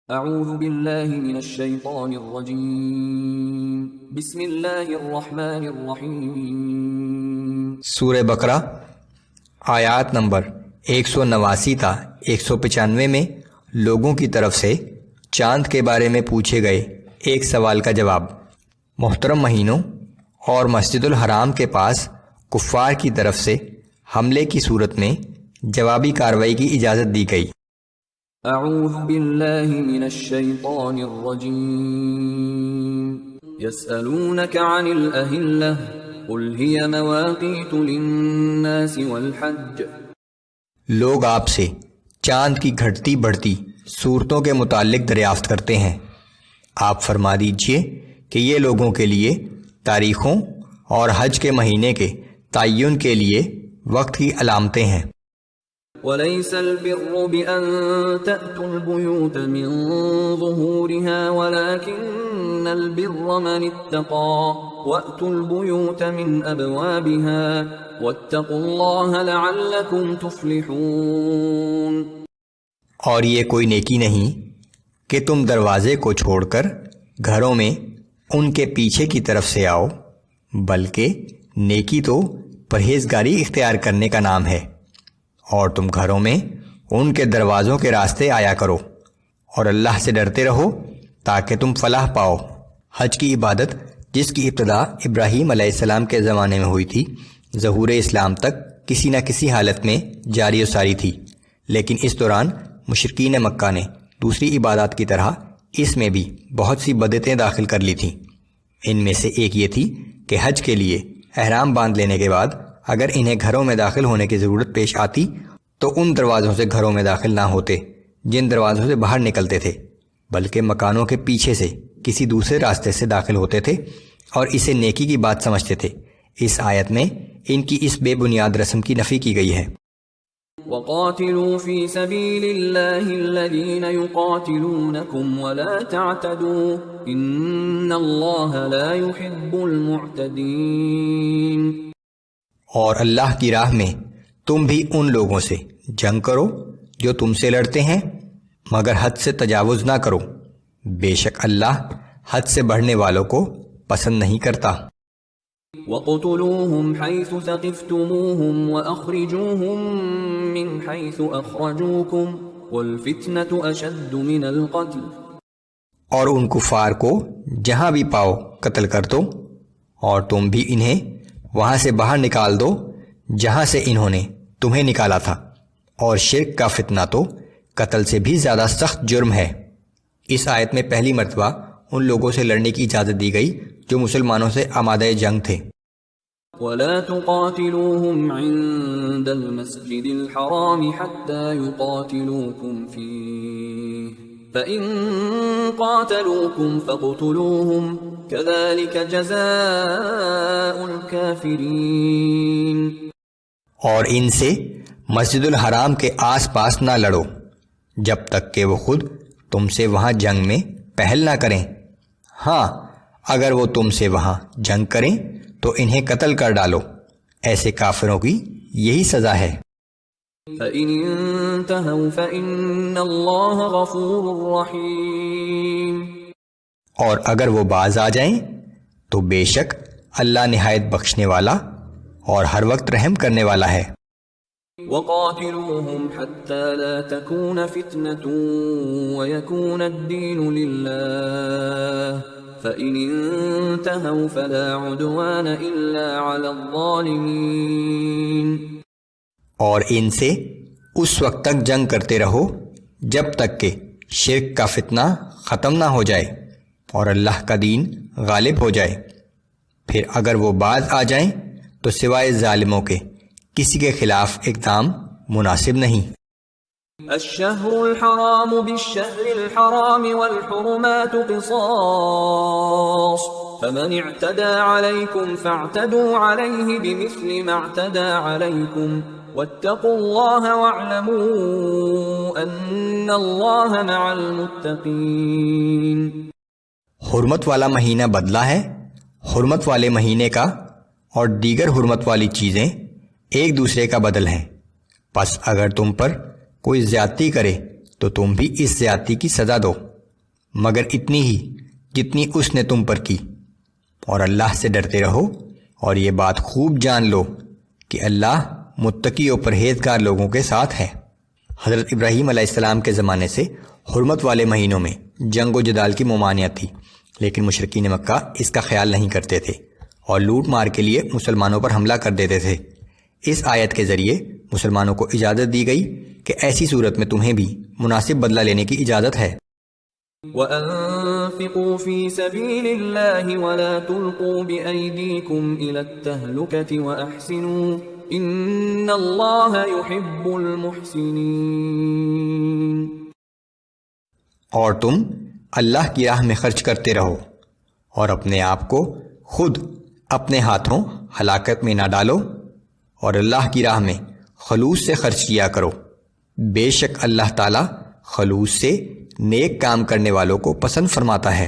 اعوذ باللہ من الشیطان الرجیم بسم اللہ الرحمن الرحیم۔ سورہ بقرہ آیات نمبر 189 تا 195 میں لوگوں کی طرف سے چاند کے بارے میں پوچھے گئے ایک سوال کا جواب۔ محترم مہینوں اور مسجد الحرام کے پاس کفار کی طرف سے حملے کی صورت میں جوابی کارروائی کی اجازت دی گئی۔ اعوذ باللہ من الشیطان الرجیم یسألونک عن الاہلہ قل ہی مواقیت للناس والحج۔ لوگ آپ سے چاند کی گھٹتی بڑھتی صورتوں کے متعلق دریافت کرتے ہیں، آپ فرما دیجئے کہ یہ لوگوں کے لیے تاریخوں اور حج کے مہینے کے تعین کے لیے وقت کی علامتیں ہیں۔ وَلَيْسَ الْبِرُّ بِأَن تَأْتُوا الْبُيُوتَ مِن ظُهُورِهَا وَلَكِنَّ الْبِرَّ مَنِ اتَّقَى وَأْتُوا الْبُيُوتَ مِنْ أَبْوَابِهَا وَاتَّقُوا اللَّهَ لَعَلَّكُمْ تُفْلِحُونَ۔ اور یہ کوئی نیکی نہیں کہ تم دروازے کو چھوڑ کر گھروں میں ان کے پیچھے کی طرف سے آؤ، بلکہ نیکی تو پرہیزگاری اختیار کرنے کا نام ہے، اور تم گھروں میں ان کے دروازوں کے راستے آیا کرو اور اللہ سے ڈرتے رہو تاکہ تم فلاح پاؤ۔ حج کی عبادت جس کی ابتدا ابراہیم علیہ السلام کے زمانے میں ہوئی تھی، ظہور اسلام تک کسی نہ کسی حالت میں جاری و ساری تھی، لیکن اس دوران مشرکین مکہ نے دوسری عبادات کی طرح اس میں بھی بہت سی بدعتیں داخل کر لی تھیں۔ ان میں سے ایک یہ تھی کہ حج کے لیے احرام باندھ لینے کے بعد اگر انہیں گھروں میں داخل ہونے کی ضرورت پیش آتی تو ان دروازوں سے گھروں میں داخل نہ ہوتے جن دروازوں سے باہر نکلتے تھے، بلکہ مکانوں کے پیچھے سے کسی دوسرے راستے سے داخل ہوتے تھے اور اسے نیکی کی بات سمجھتے تھے۔ اس آیت میں ان کی اس بے بنیاد رسم کی نفی کی گئی ہے۔ وَقَاتِلُوا فِي سَبِيلِ اللَّهِ الَّذِينَ يُقَاتِلُونَكُمْ وَلَا تَعْتَدُوا إِنَّ اللَّهَ لَا يُحِبُّ الْمُعْتَدِينَ۔ اور اللہ کی راہ میں تم بھی ان لوگوں سے جنگ کرو جو تم سے لڑتے ہیں، مگر حد سے تجاوز نہ کرو، بے شک اللہ حد سے بڑھنے والوں کو پسند نہیں کرتا۔ وَاقْتُلُوهُمْ حَيْثُ ثَقِفْتُمُوهُمْ وَأَخْرِجُوهُمْ مِنْ حَيْثُ أَخْرَجُوكُمْ وَالْفِتْنَةُ أَشَدُّ مِنَ الْقَتْلِ۔ اور ان کفار کو جہاں بھی پاؤ قتل کر دو، اور تم بھی انہیں وہاں سے باہر نکال دو جہاں سے انہوں نے تمہیں نکالا تھا، اور شرک کا فتنہ تو قتل سے بھی زیادہ سخت جرم ہے۔ اس آیت میں پہلی مرتبہ ان لوگوں سے لڑنے کی اجازت دی گئی جو مسلمانوں سے آمادہ جنگ تھے۔ وَلَا تُقَاتِلُوهُمْ عِندَ الْمَسْجِدِ الْحَرَامِ حَتَّى يُقَاتِلُوكُمْ فِيهِ فَإِن قَاتَلُوكُمْ فَاقْتُلُوهُمْ كَذَلِكَ جَزَاءُ الْكَافِرِينَ۔ اور ان سے مسجد الحرام کے آس پاس نہ لڑو جب تک کہ وہ خود تم سے وہاں جنگ میں پہل نہ کریں، ہاں اگر وہ تم سے وہاں جنگ کریں تو انہیں قتل کر ڈالو، ایسے کافروں کی یہی سزا ہے۔ فَإِنِ انْتَهَوْا فَإِنَّ اللَّهَ غَفُورٌ رَحِيمٌ۔ اور اگر وہ باز آ جائیں تو بے شک اللہ نہایت بخشنے والا اور ہر وقت رحم کرنے والا ہے۔ وَقَاتِلُوهُمْ حَتَّى لَا تَكُونَ فِتْنَةٌ وَيَكُونَ الدِّينُ لِلَّهِ فَإِنِ انْتَهَوْا فَلَا عُدْوَانَ إِلَّا عَلَى الظَّالِمِينَ۔ اور ان سے اس وقت تک جنگ کرتے رہو جب تک کہ شرک کا فتنہ ختم نہ ہو جائے اور اللہ کا دین غالب ہو جائے، پھر اگر وہ باز آ جائیں تو سوائے ظالموں کے کسی کے خلاف اقدام مناسب نہیں۔ الشہر الحرام بالشہر الحرام والحرمات قصاص فمن اعتدى عليكم فاعتدوا عليه بمثل ما اعتدى عليكم واتقوا الله واعلموا ان الله مع المتقين۔ حرمت والا مہینہ بدلہ ہے حرمت والے مہینے کا، اور دیگر حرمت والی چیزیں ایک دوسرے کا بدل ہیں، پس اگر تم پر کوئی زیادتی کرے تو تم بھی اس زیادتی کی سزا دو۔ مگر اتنی ہی جتنی اس نے تم پر کی، اور اللہ سے ڈرتے رہو، اور یہ بات خوب جان لو کہ اللہ متقی و پرہیزگار لوگوں کے ساتھ ہے۔ حضرت ابراہیم علیہ السلام کے زمانے سے حرمت والے مہینوں میں جنگ و جدال کی ممانعت تھی، لیکن مشرکین مکہ اس کا خیال نہیں کرتے تھے اور لوٹ مار کے لیے مسلمانوں پر حملہ کر دیتے تھے۔ اس آیت کے ذریعے مسلمانوں کو اجازت دی گئی کہ ایسی صورت میں تمہیں بھی مناسب بدلہ لینے کی اجازت ہے۔ وَأَنفِقُوا فِي سَبِيلِ اللَّهِ وَلَا تُلْقُوا بِأَيْدِيكُمْ إِلَى التَّهْلُكَةِ وَأَحْسِنُوا إِنَّ اللَّهَ يُحِبُّ الْمُحْسِنِينَ۔ اور تم اللہ کی راہ میں خرچ کرتے رہو اور اپنے آپ کو خود اپنے ہاتھوں ہلاکت میں نہ ڈالو، اور اللہ کی راہ میں خلوص سے خرچ کیا کرو، بے شک اللہ تعالیٰ خلوص سے نیک کام کرنے والوں کو پسند فرماتا ہے۔